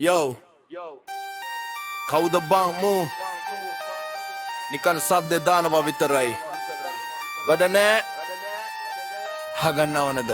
Yo, කවුද බං මූ නිකන් සද්දේ දානවා විතරයි වැඩ නෑ හගන්නවනද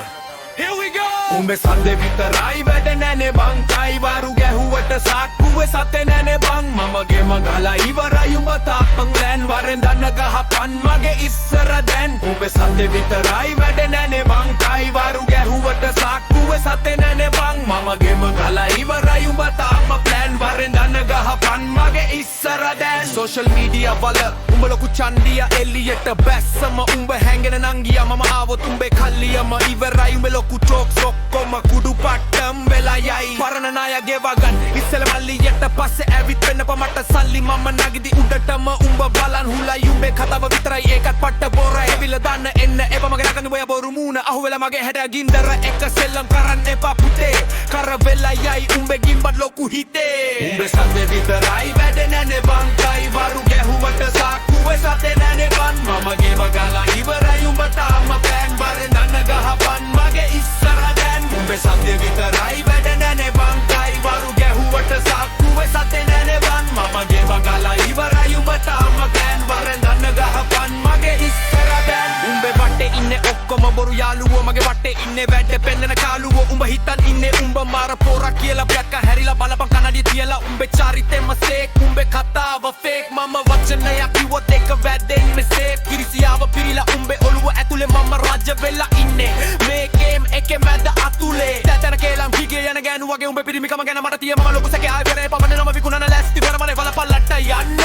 Here we go උඹේ සද්දේ විතරයි වැඩ නෑනේ බං කයි වරු ගැහුවට සාක්කුවේ සතේ නෑනේ බං මමගේ මගලා ඉවරයි උඹ තාප්පන් ලෑන් වරෙන් දන්න ගහපන් මගේ ඉස්සර දැන් උඹේ සද්දේ විතරයි වැඩ නෑනේ බං කයි වරු ගැහුවට සාක්කුවේ සතේ නෑනේ බං මමගේ මගලා ඉවරයි උඹ තාප්ප ප්ලෑන් වරෙන් දන්න ගහපන් මගේ ඉස්සර දැන් social media වල උඹ ලොකු චන්දිය එලියට බැස්සම උඹ හැංගෙන නංගියා මම ආවොත් උඹේ කල්ලියම ඉවරයි උඹ ලොකු jokes ඔක්කොම කුඩු පට්ටම් වෙලා යයි පරණ ණය ගෙවගන්න ඉස්සෙල මල්ලියට පස්සේ ඇවිත් වෙන්න පමට සල්ලි මම නගිදි උඩටම උඹ බලන් හුලයි උඹේ කතාව විතරයි ඒකත් පට්ට බොර ඇවිල්ලා දාන්න එන්න එපා මගේ නගන්න ඔය බොරු මූණ අහුවෙලා මගේ හැඩ ගින්දර එක සෙල්ලම් කරන්න එපා පුතේ කර වෙලා යයි උඹේ ගිම්බත් ලොකු හිතේ උඹේ සද්දේ විතරයි වැඩ නැනේ බං කයි වරු ගැහුවට සාක්කුවේ සතේ නැනේ බං මමගේ මගලා ඉවරයි උඹ තාම ප්ලෑන් බරෙන් දන්න ගහපන් මගේ ඉස්සර දැන් උඹේ සද්දේ විතරයි වැඩ නැනේ බං කයි වරු ගැහුවට සාක්කුවේ සතේ නැනේ බං මමගේ මගලා ඉවරයි උඹ තාම ප්ලෑන් බරෙන් දන්න ගහපන් මගේ ඉස්සර දැන් උඹේ වටේ ඉන්නේ ඔක්කොම බොරු යාළුවෝ මගේ වටේ ඉන්නේ වැඩ පෙන්නන කාළුවෝ උඹ හිතන් ඉන්නේ උඹ මාර පොරක් කියලා බැක්ක හැරිලා බලපන් කනඩිය තියලා උඹේ චරිතෙම සේක් උඹේ කතාව ෆේක් මම වචනයක් කිව්වොත් ඒක වැදෙන්නේ සේක් කිරිසියාව පිරීලා උඹේ ඔළුව ඇතුලේ මම රජ වෙලා ඉන්නේ මේ ගේම් එකේ මැද අතුලේ දැතන කේලම් කිගේ යන ගෑනු වගේ උඹේ පිරිමිකම ගැන මට තිය මම ලොකු සැකේ ආයෙ පවන්නම විකුණන ලැස්ති කරමනේ බලපල්ලට යන්න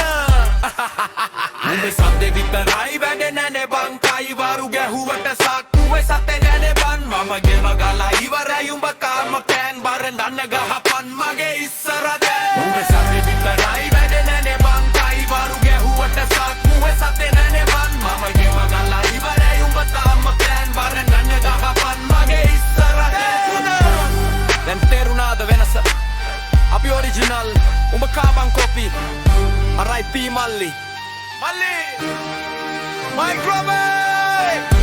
උඹේ සද්දේ විතරයි වැඩ නැනේ බං කයි වරු ගැහුවට සාක්කුවේ සතේ නැනේ බං මමගේ මගලා ඉවරයි උඹ කාම කෑන් බරෙන් දන්න ගහපන් මගේ ඉස්සර දැන් උඹේ සද්දේ විතරයි වැඩ නැනේ බං කයි වරු ගැහුවට සාක්කුවේ සතේ නැනේ බං මමගේ මගලා ඉවරයි උඹ කාම කෑන් බරෙන් දන්න ගහපන් මගේ ඉස්සර දැන් තේරුණාද වෙනස අපි ඔරිජිනල් උඹ කාබන් කොපි RIP මල්ලි Microwave!